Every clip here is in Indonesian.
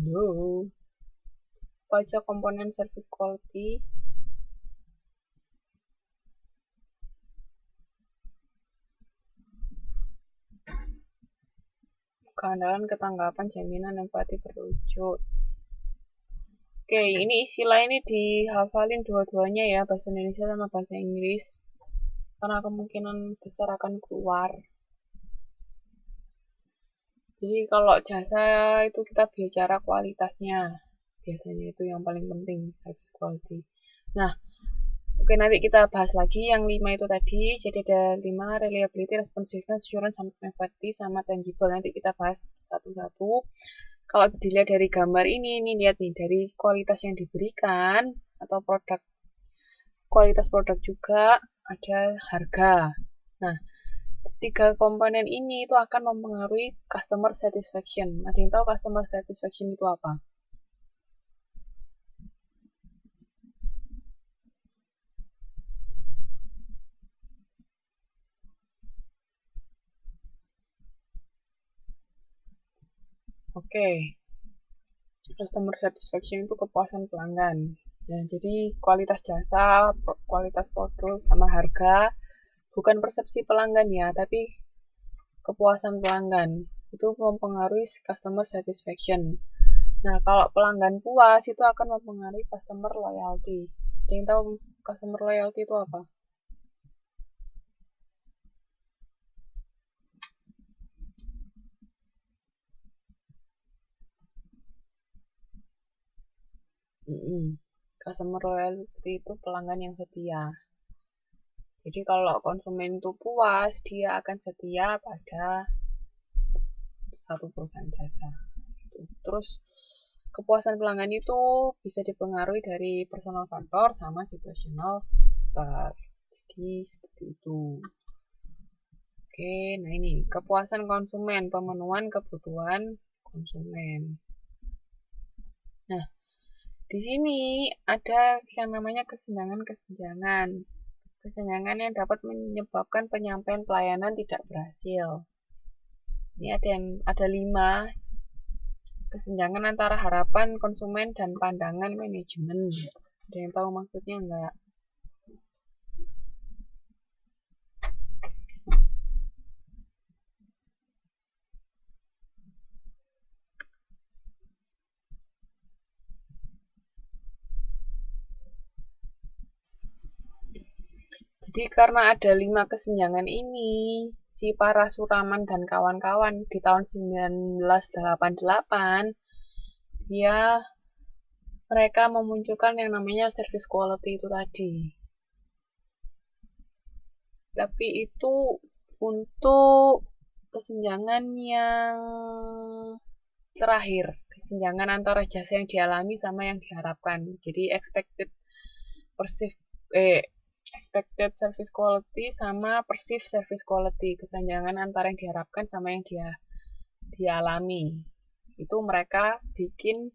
Halo, apa aja komponen service quality? Keandalan, ketanggapan, jaminan, empati berwujud. Oke, ini istilah ini dihafalin dua-duanya ya, bahasa Indonesia sama bahasa Inggris. Karena kemungkinan besar akan keluar. Jadi kalau jasa itu kita bicara kualitasnya. Biasanya itu yang paling penting, service quality. Nah, oke, nanti kita bahas lagi yang 5 itu tadi. Jadi ada 5, reliability, responsiveness, assurance, sama empathy, sama tangible. Nanti kita bahas satu-satu. Kalau dilihat dari gambar ini lihat nih, dari kualitas yang diberikan, atau kualitas produk juga, ada harga. Nah, tiga komponen ini itu akan mempengaruhi customer satisfaction. Ada yang tahu customer satisfaction itu apa? Oke, customer satisfaction itu kepuasan pelanggan. Nah, jadi kualitas jasa, kualitas produk, sama harga bukan persepsi pelanggan ya, tapi kepuasan pelanggan. Itu mempengaruhi customer satisfaction. Nah, kalau pelanggan puas itu akan mempengaruhi customer loyalty. Ada yang tahu customer loyalty itu apa? Customer loyalty itu pelanggan yang setia. Jadi kalau konsumen itu puas, dia akan setia pada satu perusahaan jasa. Terus kepuasan pelanggan itu bisa dipengaruhi dari personal factor sama situational factor. Jadi seperti itu. Oke, nah ini kepuasan konsumen, pemenuhan kebutuhan konsumen. Nah, di sini ada yang namanya kesenjangan-kesenjangan. Kesenjangan yang dapat menyebabkan penyampaian pelayanan tidak berhasil. Ini ada 5 kesenjangan antara harapan konsumen dan pandangan manajemen. Ada yang tahu maksudnya enggak? Jadi karena ada 5 kesenjangan ini, si Parasuraman dan kawan-kawan di tahun 1988, dia mereka memunculkan yang namanya service quality itu tadi. Tapi itu untuk kesenjangan yang terakhir, kesenjangan antara jasa yang dialami sama yang diharapkan. Jadi perceived expected service quality sama perceived service quality, kesenjangan antara yang diharapkan sama yang dialami. Itu mereka bikin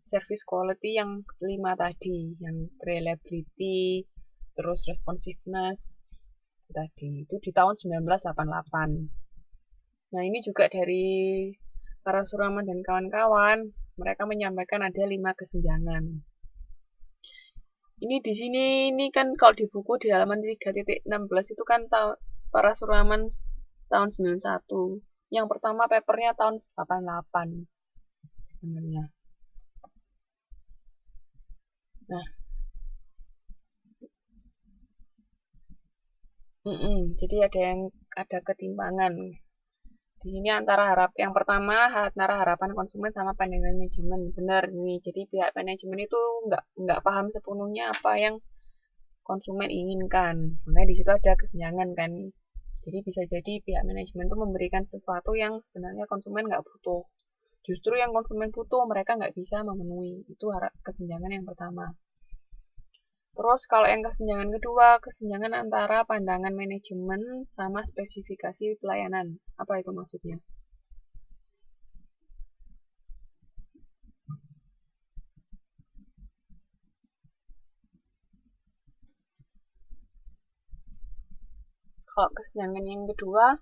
service quality yang 5 tadi, yang reliability, terus responsiveness tadi. Itu di tahun 1988. Nah, ini juga dari para Suraman dan kawan-kawan, mereka menyampaikan ada 5 kesenjangan. Ini di sini ini kan kalau di buku di halaman 3.16 itu kan para Suraman tahun 91. Yang pertama papernya tahun 88 sebenarnya. Nah, jadi ada ketimpangan. Di sini yang pertama antara harapan konsumen sama pandangan manajemen. Benar nih. Jadi pihak manajemen itu nggak paham sepenuhnya apa yang konsumen inginkan. Makanya di situ ada kesenjangan kan. Jadi bisa jadi pihak manajemen itu memberikan sesuatu yang sebenarnya konsumen nggak butuh. Justru yang konsumen butuh mereka nggak bisa memenuhi. Itu kesenjangan yang pertama. Terus kalau yang kesenjangan kedua, kesenjangan antara pandangan manajemen sama spesifikasi pelayanan. Apa itu maksudnya? Kalau kesenjangan yang kedua,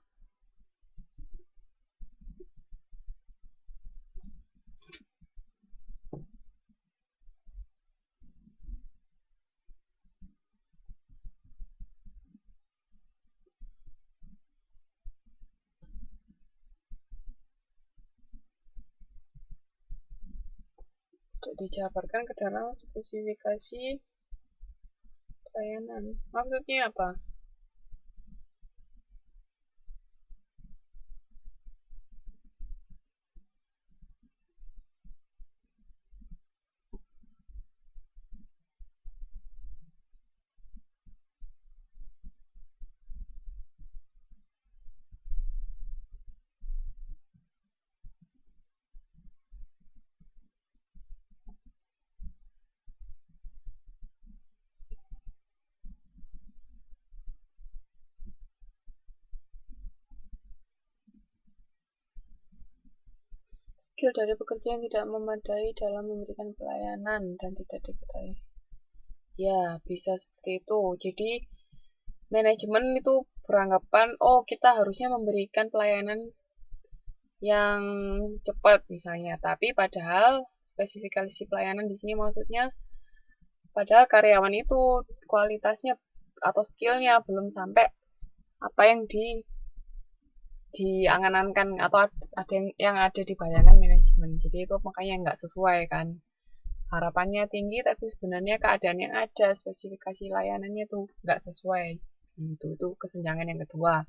Tidak dijabarkan ke dalam spesifikasi pelayanan. Maksudnya apa? Skill dari pekerja yang tidak memadai dalam memberikan pelayanan dan tidak diketahui. Ya, bisa seperti itu. Jadi, manajemen itu beranggapan, oh kita harusnya memberikan pelayanan yang cepat misalnya. Tapi padahal spesifikasi pelayanan di sini maksudnya, padahal karyawan itu kualitasnya atau skillnya belum sampai apa yang diangan-angan atau ada yang ada di bayangan manajemen. Jadi itu makanya nggak sesuai kan. Harapannya tinggi tapi sebenarnya keadaan yang ada spesifikasi layanannya tuh nggak sesuai. Itu kesenjangan yang kedua.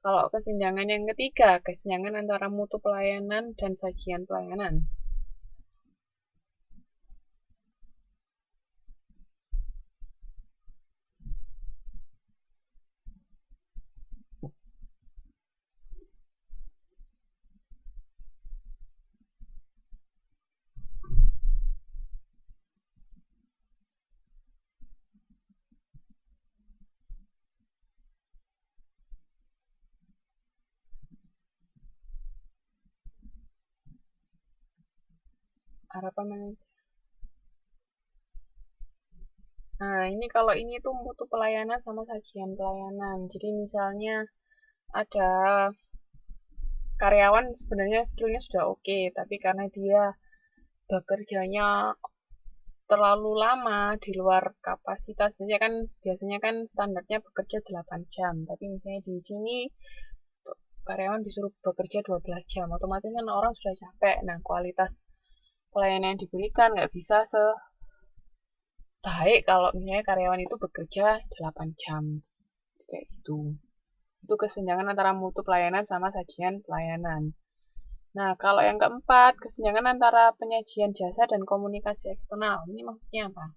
Kalau kesenjangan yang ketiga, kesenjangan antara mutu pelayanan dan sajian pelayanan. Harapan manajemen. Nah, ini kalau ini tuh mutu pelayanan sama sajian pelayanan. Jadi misalnya ada karyawan sebenarnya skillnya sudah oke, tapi karena dia bekerjanya terlalu lama di luar kapasitas, biasanya kan standarnya bekerja 8 jam, tapi misalnya di sini karyawan disuruh bekerja 12 jam, otomatis kan orang sudah capek. Nah, kualitas pelayanan yang diberikan nggak bisa sebaik kalau misalnya karyawan itu bekerja 8 jam, kayak gitu. Itu kesenjangan antara mutu pelayanan sama sajian pelayanan. Nah, kalau yang keempat, kesenjangan antara penyajian jasa dan komunikasi eksternal. Ini maksudnya apa?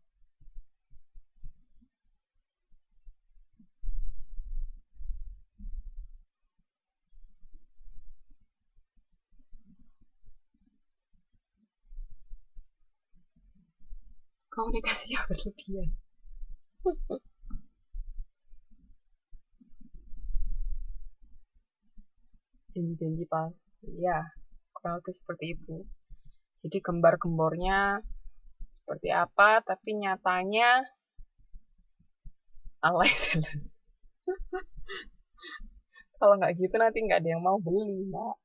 Komunikasi yang berlebihan. Janji-janji palsu. Ya, kurang lebih seperti itu. Jadi gembar-gembornya seperti apa, tapi nyatanya alay jalan. Kalau nggak gitu nanti nggak ada yang mau beli, Mbak.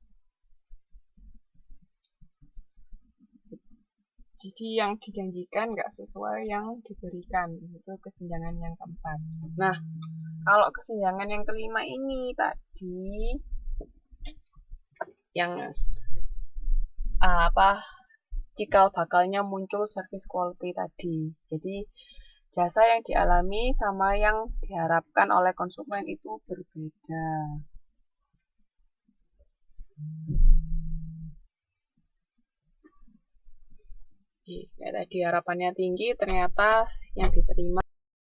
Jadi yang dijanjikan nggak sesuai yang diberikan. Itu kesenjangan yang keempat. Nah, kalau kesenjangan yang kelima ini tadi, yang apa cikal bakalnya muncul service quality tadi. Jadi jasa yang dialami sama yang diharapkan oleh konsumen itu berbeda. Kayak tadi harapannya tinggi, ternyata yang diterima